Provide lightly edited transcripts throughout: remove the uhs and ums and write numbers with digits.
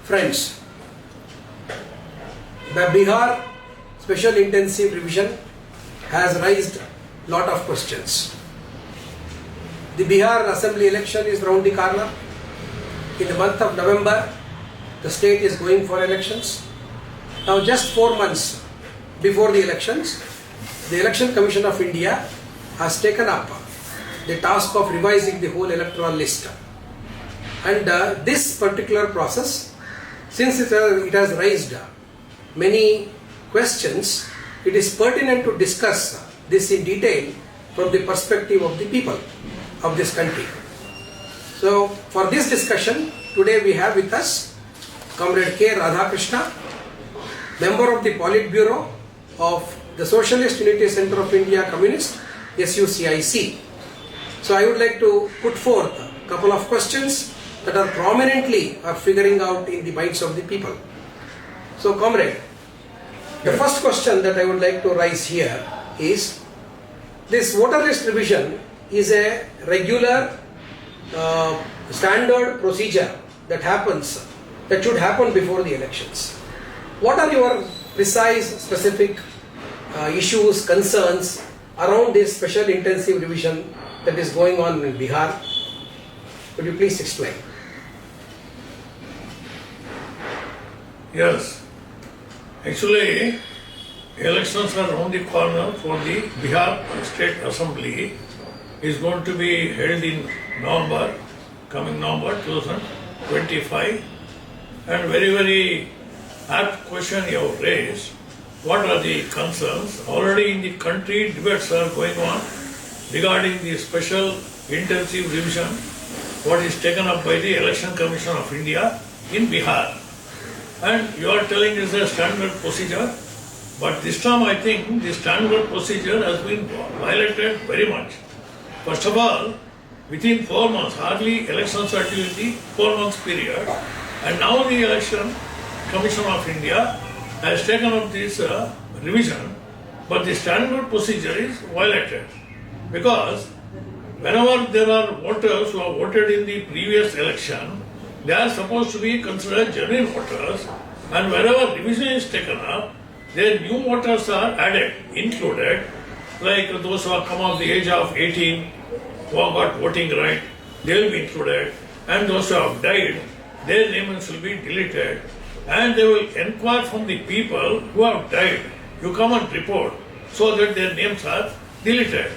Friends, the Bihar Special Intensive Revision has raised lot of questions. The Bihar Assembly election is round the corner. In the month of November, the state is going for elections. Now just 4 months before the elections, the Election Commission of India has taken up the task of revising the whole electoral list. And this particular process, since it has raised many questions, it is pertinent to discuss this in detail from the perspective of the people of this country. So for this discussion, today we have with us comrade K Radhakrishna, member of the Politburo of the Socialist Unity Center of India Communist, SUCI. So I would like to put forth a couple of questions that are prominently figuring out in the minds of the people. So comrade, the first question that I would like to raise here is, this voter list revision is a regular standard procedure that should happen before the elections. What are your precise, specific issues, concerns around this special intensive revision that is going on in Bihar? Could you please explain? Yes. Actually, elections are around the corner for the Bihar State Assembly. Is going to be held in November, coming November 2025. And very apt question you have raised. What are the concerns? Already in the country, debates are going on regarding the special intensive revision, what is taken up by the Election Commission of India in Bihar. And you are telling it's a standard procedure, but this time I think the standard procedure has been violated very much. First of all, within 4 months, hardly elections are till the 4 months period, and now the Election Commission of India has taken up this revision, but the standard procedure is violated. Because whenever there are voters who have voted in the previous election, they are supposed to be considered genuine voters, and wherever revision is taken up, their new voters are added, included, like those who have come of the age of 18, who have got voting right, they will be included, and those who have died, their names will be deleted, and they will inquire from the people who have died. You come and report so that their names are deleted.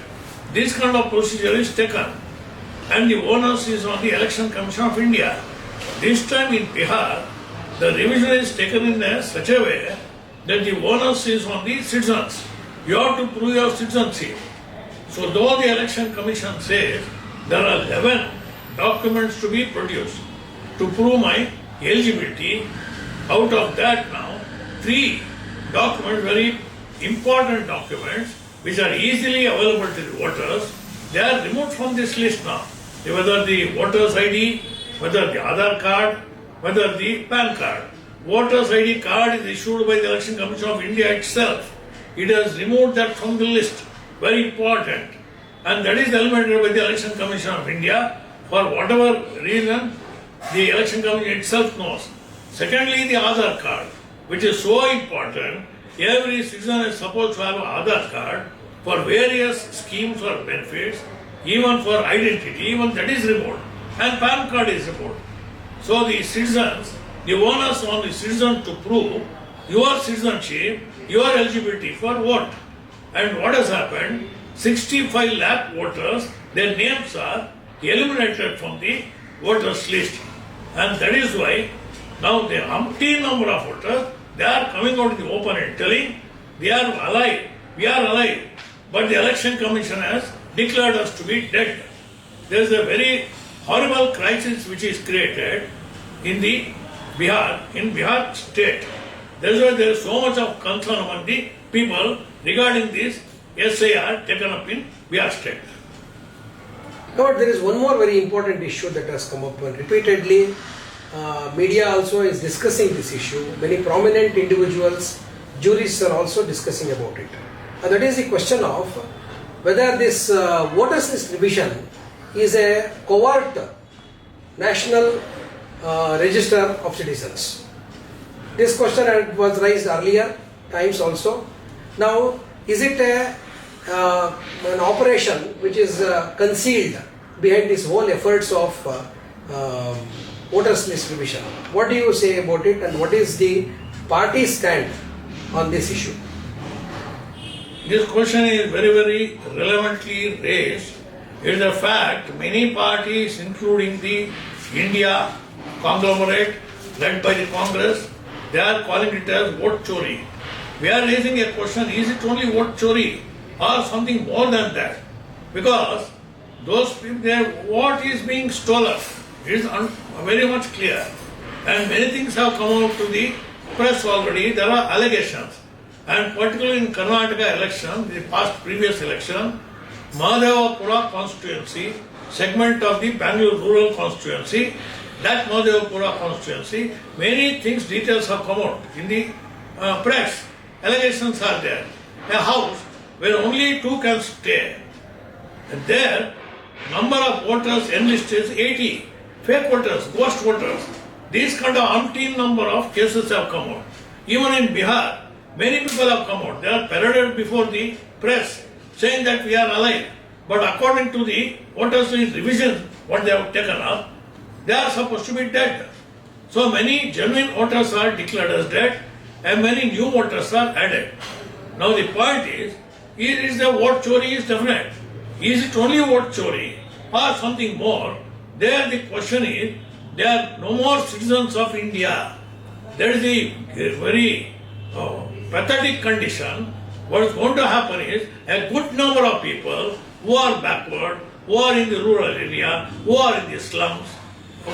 This kind of procedure is taken, and the onus is on the Election Commission of India. This time in Bihar, the revision is taken in such a way that the onus is on the citizens. You have to prove your citizenship. So though the Election Commission says there are 11 documents to be produced to prove my eligibility, out of that now 3 documents, very important documents, which are easily available to the voters, they are removed from this list now. Whether the voter's ID, whether the Aadhaar card, whether the PAN card. Voter's ID card is issued by the Election Commission of India itself. It has removed that from the list. Very important. And that is eliminated by the Election Commission of India for whatever reason the Election Commission itself knows. Secondly, the Aadhaar card, which is so important. Every citizen is supposed to have an Aadhaar card for various schemes or benefits, even for identity, even that is removed. And PAN card is removed. So the citizens, the onus on the citizen to prove your citizenship, your eligibility for vote. And what has happened? 65 lakh voters, their names are eliminated from the voters list. And that is why now the umpteen number of voters, they are coming out in the open and telling they are alive, we are alive. But the Election Commission has declared us to be dead. There is a very horrible crisis which is created in the Bihar state. That is why there is so much of concern among the people regarding this SIR taken up in Bihar state. But there is one more very important issue that has come up repeatedly. Media also is discussing this issue. Many prominent individuals, jurists are also discussing about it. And that is the question of whether this voters list revision is a covert national register of citizens. This question was raised earlier times also. Now, is it an operation which is concealed behind this whole efforts of voters list revision? What do you say about it, and what is the party's stand on this issue? This question is very, very relevantly raised. It is a fact many parties, including the India conglomerate led by the Congress, they are calling it as vote chori. We are raising a question, is it only vote chori or something more than that? Because those people, what is being stolen is very much clear. And many things have come out to the press already. There are allegations. And particularly in Karnataka election, the previous election, Mahadevapura constituency, segment of the Bangalore rural constituency, that Mahadevapura constituency, many things, details have come out in the press. Allegations are there. A house where only 2 can stay. And there, number of voters enlisted is 80. Fake voters, ghost voters. These kind of umpteen number of cases have come out. Even in Bihar, many people have come out. They are paraded before the press saying that we are alive. But according to the voters list revision, what they have taken up, they are supposed to be dead. So many genuine voters are declared as dead and many new voters are added. Now the point is the vote chori is definite. Is it only vote chori or something more? There the question is, they are no more citizens of India. That is the very pathetic condition. What is going to happen is a good number of people who are backward, who are in the rural area, who are in the slums,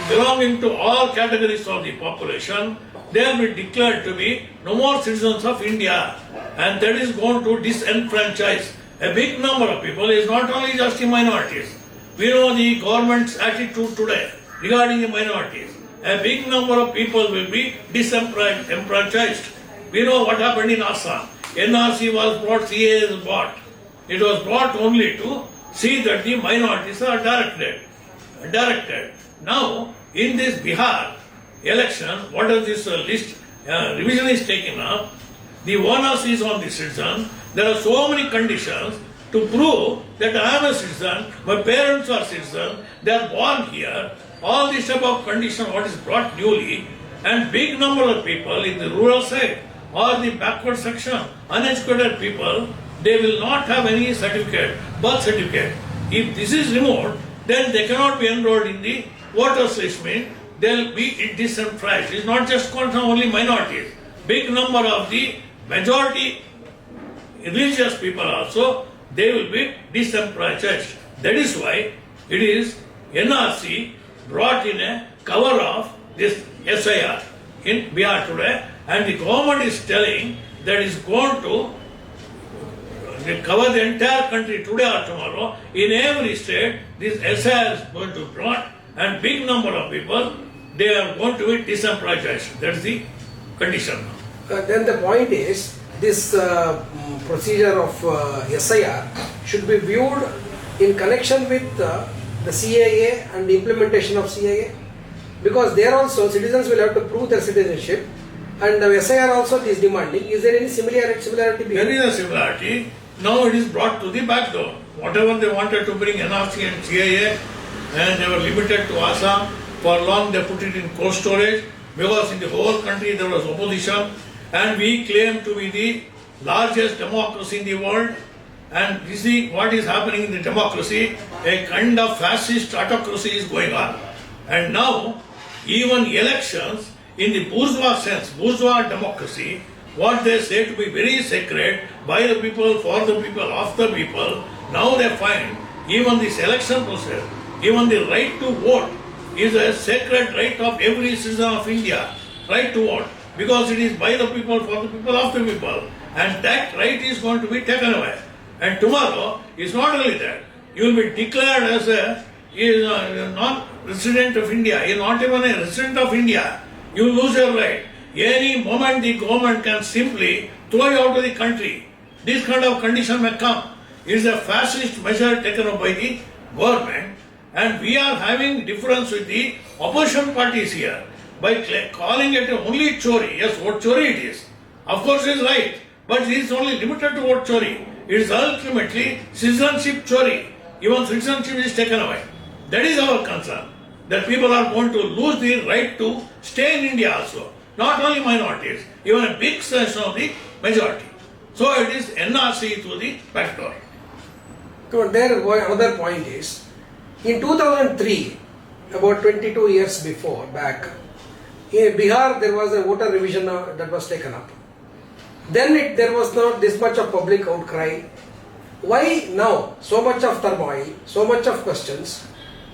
belonging to all categories of the population, they will be declared to be no more citizens of India. And that is going to disenfranchise a big number of people. Is not only just the minorities. We know the government's attitude today regarding the minorities. A big number of people will be disenfranchised. We know what happened in Assam. NRC was brought, CA is brought. It was brought only to see that the minorities are directed. Now, in this Bihar election, what is this list revision is taken up, the onus is on the citizen. There are so many conditions to prove that I am a citizen, my parents are citizens, they are born here. All these type of condition what is brought newly, and big number of people in the rural side or the backward section, uneducated people, they will not have any certificate, birth certificate. If this is removed, then they cannot be enrolled in the voters list. Means they will be disenfranchised. It's not just concern only minorities. Big number of the majority religious people also, they will be disenfranchised. That is why it is NRC brought in a cover of this SIR in Bihar today, and the government is telling that is going to cover the entire country today or tomorrow. In every state, this SIR is going to be brought, and big number of people, they are going to be disenfranchised. That is the condition. Then the point is, this procedure of SIR should be viewed in connection with the CAA and the implementation of CAA, because there also citizens will have to prove their citizenship, and the SIR also is demanding. Is there any similarity? There is a similarity. Now it is brought to the back door. Whatever they wanted to bring NRC and CAA, and they were limited to Assam. For long they put it in cold storage, because in the whole country there was opposition, and we claim to be the largest democracy in the world. And you see what is happening in the democracy, a kind of fascist autocracy is going on. And now, even elections in the bourgeois sense, bourgeois democracy, what they say to be very sacred, by the people, for the people, of the people, now they find even this election process, even the right to vote is a sacred right of every citizen of India, right to vote, because it is by the people, for the people, of the people, and that right is going to be taken away. And tomorrow, it's not only that, you will be declared as a non-resident of India, you are not even a resident of India, you lose your right. Any moment the government can simply throw you out of the country. This kind of condition may come. It is a fascist measure taken up by the government, And we are having difference with the opposition parties here by calling it only chori. Yes, vote chori it is. Of course it is right, but it is only limited to vote chori. It is ultimately citizenship chori. Even citizenship is taken away. That is our concern. That people are going to lose the right to stay in India also. Not only minorities, even a big section of the majority. So it is NRC to the back door. So there another point is, in 2003, about 22 years before, back, in Bihar there was a voter revision that was taken up. Then there was not this much of public outcry. Why now so much of turmoil, so much of questions?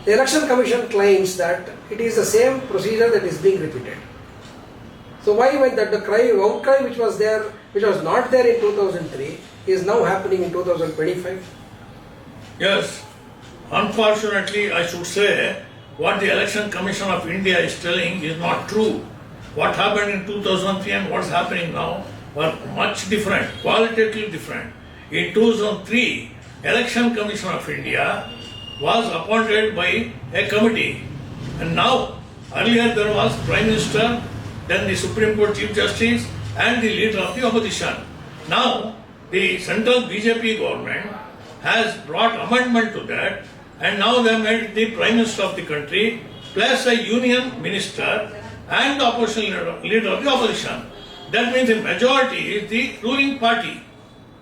The Election Commission claims that it is the same procedure that is being repeated. So why when that the outcry which was there, which was not there in 2003, is now happening in 2025? Yes, unfortunately I should say what the Election Commission of India is telling is not true. What happened in 2003 and what's happening now were much different, qualitatively different. In 2003, Election Commission of India was appointed by a committee, and now earlier there was Prime Minister, then the Supreme Court Chief Justice and the leader of the opposition. Now the central BJP government has brought amendment to that, and now they made the Prime Minister of the country plus a union minister and the opposition leader of the opposition. That means the majority is the ruling party.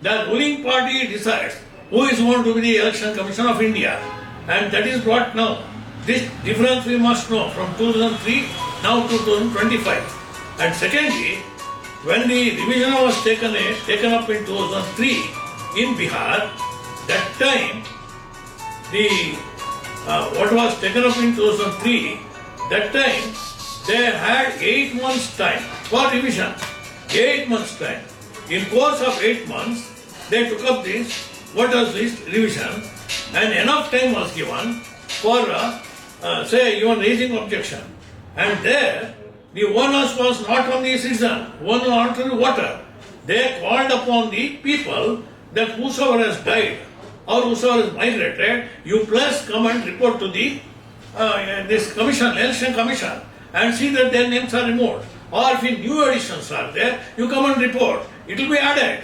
The ruling party decides who is going to be the Election Commission of India, and that is brought now. This difference we must know from 2003 now to 2025. And secondly, when the revision was taken up in 2003 in Bihar, that time the what was taken up in 2003, that time they had 8 months time for revision. 8 months time. In course of 8 months, they took up this revision, and enough time was given for say even raising objection. And there the onus was not on the citizen, onus not on the voter. They called upon the people that whosoever has died or whosoever has migrated, you please come and report to the this commission, election commission, and see that their names are removed. Or if new additions are there, you come and report. It will be added.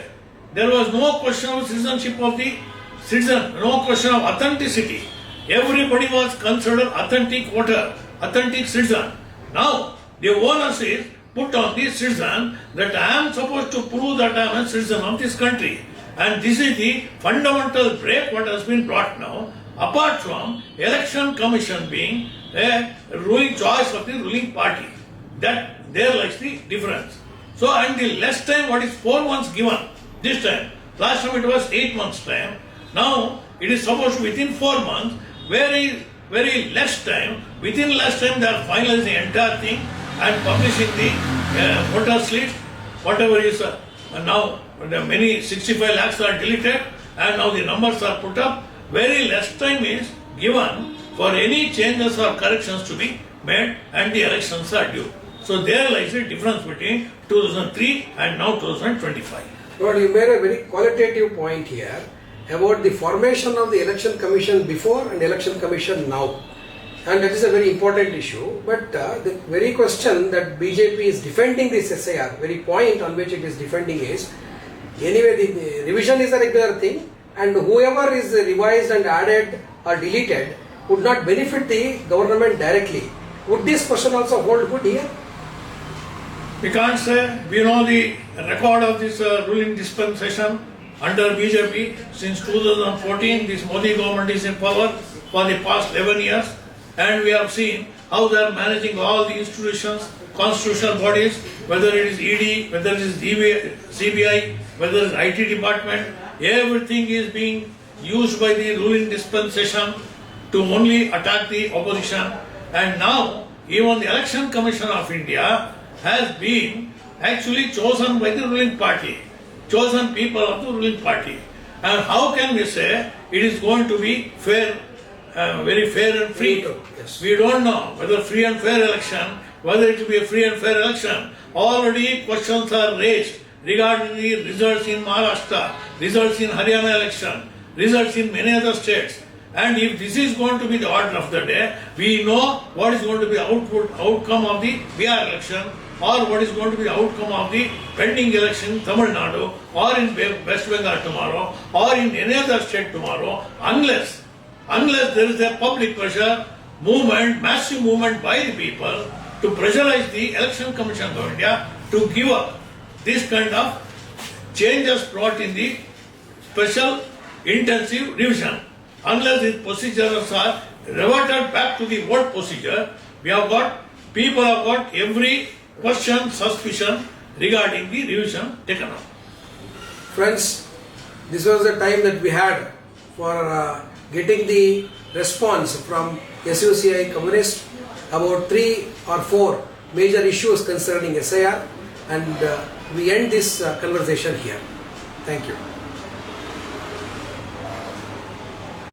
There was no question of citizenship of the citizen, no question of authenticity. Everybody was considered authentic voter, authentic citizen. Now, the onus is put on the citizen that I am supposed to prove that I am a citizen of this country. And this is the fundamental break what has been brought now, apart from election commission being a ruling choice of the ruling party. That there lies the difference. So, and the less time, what is 4 months given this time. Last time it was 8 months time. Now it is supposed to within 4 months, very less time. Within less time they are finalizing the entire thing and publishing the voters list. Whatever is now many 65 lakhs are deleted and now the numbers are put up. Very less time is given for any changes or corrections to be made and the elections are due. So there lies the difference between 2003 and now 2025. Lord, you made a very qualitative point here about the formation of the Election Commission before and Election Commission now. And that is a very important issue. But the very question that BJP is defending this SIR, very point on which it is defending is, anyway the revision is a regular thing and whoever is revised and added or deleted would not benefit the government directly. Would this question also hold good here? We can't say. We know the record of this ruling dispensation under BJP. Since 2014, this Modi government is in power for the past 11 years, and we have seen how they are managing all the institutions, constitutional bodies, whether it is ED, whether it is CBI, whether it is IT department, everything is being used by the ruling dispensation to only attack the opposition. And now, even the Election Commission of India has been actually chosen by the ruling party, chosen people of the ruling party. And how can we say it is going to be fair, very fair and free? Yes. We don't know whether free and fair election, whether it will be a free and fair election. Already questions are raised regarding the results in Maharashtra, results in Haryana election, results in many other states. And if this is going to be the order of the day, we know what is going to be outcome of the Bihar election, or what is going to be the outcome of the pending election in Tamil Nadu, or in West Bengal tomorrow, or in any other state tomorrow, unless there is a public pressure movement, massive movement by the people to pressurize the Election Commission of India to give up this kind of changes brought in the special intensive revision. Unless these procedures are reverted back to the old procedure, people have got every question, suspicion regarding the revision taken up. Friends, this was the time that we had for getting the response from SUCI Communist about 3 or 4 major issues concerning SIR, and we end this conversation here. Thank you.